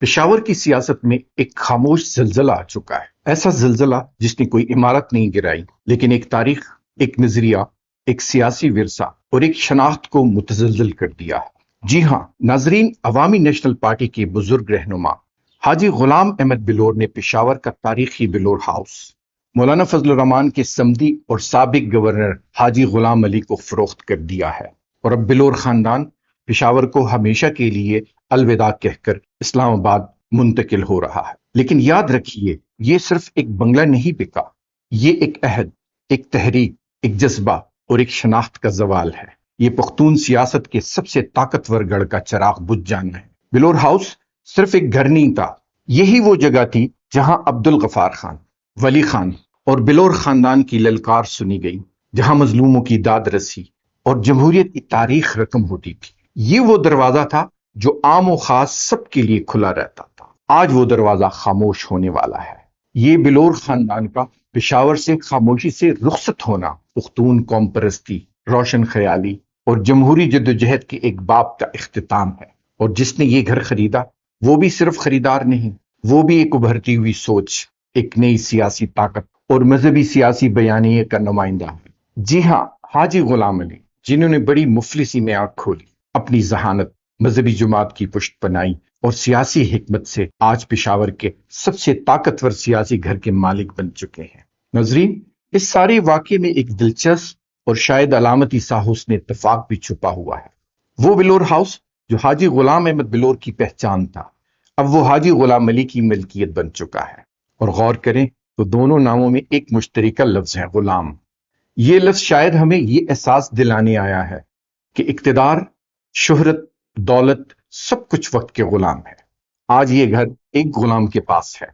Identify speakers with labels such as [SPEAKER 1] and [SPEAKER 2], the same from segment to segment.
[SPEAKER 1] پشاور کی سیاست میں ایک خاموش زلزلہ آ چکا ہے، ایسا زلزلہ جس نے کوئی عمارت نہیں گرائی لیکن ایک تاریخ، ایک نظریہ، ایک سیاسی ورثہ اور ایک شناخت کو متزلزل کر دیا ہے۔ جی ہاں ناظرین، عوامی نیشنل پارٹی کے بزرگ رہنما حاجی غلام احمد بلور نے پشاور کا تاریخی بلور ہاؤس مولانا فضل الرحمان کے سمدی اور سابق گورنر حاجی غلام علی کو فروخت کر دیا ہے، اور اب بلور خاندان پشاور کو ہمیشہ کے لیے الوداع کہہ کر اسلام آباد منتقل ہو رہا ہے۔ لیکن یاد رکھیے، یہ صرف ایک بنگلہ نہیں بکا، یہ ایک عہد، ایک تحریک، ایک جذبہ اور ایک شناخت کا زوال ہے۔ یہ پختون سیاست کے سب سے طاقتور گڑھ کا چراغ بجھ جانا ہے۔ بلور ہاؤس صرف ایک گھر نہیں تھا، یہی وہ جگہ تھی جہاں عبدالغفار خان، ولی خان اور بلور خاندان کی للکار سنی گئی، جہاں مظلوموں کی داد رسی اور جمہوریت کی تاریخ رقم ہوتی تھی۔ یہ وہ دروازہ تھا جو عام و خاص سب کے لیے کھلا رہتا تھا۔ آج وہ دروازہ خاموش ہونے والا ہے۔ یہ بلور خاندان کا پشاور سے خاموشی سے رخصت ہونا پختون قوم پرستی، روشن خیالی اور جمہوری جدوجہد کے ایک باب کا اختتام ہے۔ اور جس نے یہ گھر خریدا، وہ بھی صرف خریدار نہیں، وہ بھی ایک ابھرتی ہوئی سوچ، ایک نئی سیاسی طاقت اور مذہبی سیاسی بیانیے کا نمائندہ ہے۔ جی ہاں، حاجی غلام علی، جنہوں نے بڑی مفلسی میں آنکھ کھولی، اپنی ذہانت، مذہبی جماعت کی پشت پناہی اور سیاسی حکمت سے آج پشاور کے سب سے طاقتور سیاسی گھر کے مالک بن چکے ہیں۔ ناظرین، اس سارے واقعے میں ایک دلچسپ اور شاید علامتی سا حسن اتفاق بھی چھپا ہوا ہے۔ وہ بلور ہاؤس جو حاجی غلام احمد بلور کی پہچان تھا، اب وہ حاجی غلام علی کی ملکیت بن چکا ہے۔ اور غور کریں تو دونوں ناموں میں ایک مشترکہ لفظ ہے، غلام۔ یہ لفظ شاید ہمیں یہ احساس دلانے آیا ہے کہ اقتدار، شہرت، دولت، سب کچھ وقت کے غلام ہے۔ آج یہ گھر ایک غلام کے پاس ہے،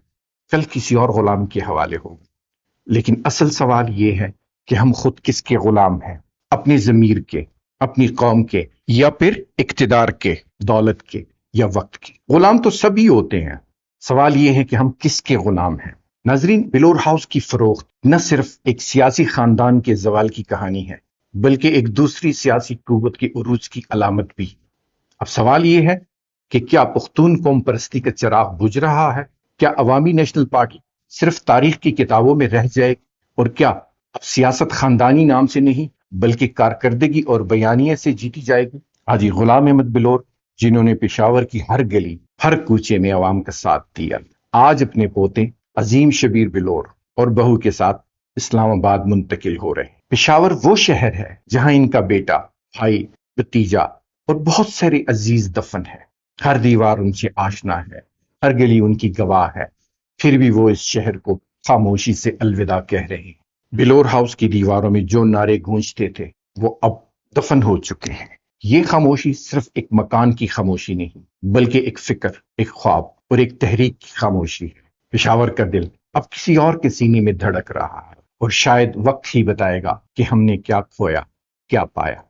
[SPEAKER 1] کل کسی اور غلام کے حوالے ہوگا۔ لیکن اصل سوال یہ ہے کہ ہم خود کس کے غلام ہیں؟ اپنی ضمیر کے، اپنی قوم کے، یا پھر اقتدار کے، دولت کے، یا وقت کے؟ غلام تو سبھی ہوتے ہیں، سوال یہ ہے کہ ہم کس کے غلام ہیں؟ ناظرین، بلور ہاؤس کی فروخت نہ صرف ایک سیاسی خاندان کے زوال کی کہانی ہے، بلکہ ایک دوسری سیاسی قوت کے عروج کی علامت بھی۔ اب سوال یہ ہے کہ کیا پختون قوم پرستی کا چراغ بجھ رہا ہے؟ کیا عوامی نیشنل پارٹی صرف تاریخ کی کتابوں میں رہ جائے؟ اور کیا اب سیاست خاندانی نام سے نہیں بلکہ کارکردگی اور بیانیے سے جیتی جائے گی؟ حاجی غلام احمد بلور، جنہوں نے پشاور کی ہر گلی، ہر کوچے میں عوام کا ساتھ دیا، آج اپنے پوتے عظیم شبیر بلور اور بہو کے ساتھ اسلام آباد منتقل ہو رہے ہیں۔ پشاور وہ شہر ہے جہاں ان کا بیٹا، بھائی، بھتیجا اور بہت سارے عزیز دفن ہے۔ ہر دیوار ان سے آشنا ہے، ہر گلی ان کی گواہ ہے، پھر بھی وہ اس شہر کو خاموشی سے الوداع کہہ رہے ہیں۔ بلور ہاؤس کی دیواروں میں جو نعرے گونجتے تھے وہ اب دفن ہو چکے ہیں۔ یہ خاموشی صرف ایک مکان کی خاموشی نہیں، بلکہ ایک فکر، ایک خواب اور ایک تحریک کی خاموشی ہے۔ پشاور کا دل اب کسی اور کے سینے میں دھڑک رہا ہے، اور شاید وقت ہی بتائے گا کہ ہم نے کیا کھویا، کیا پایا۔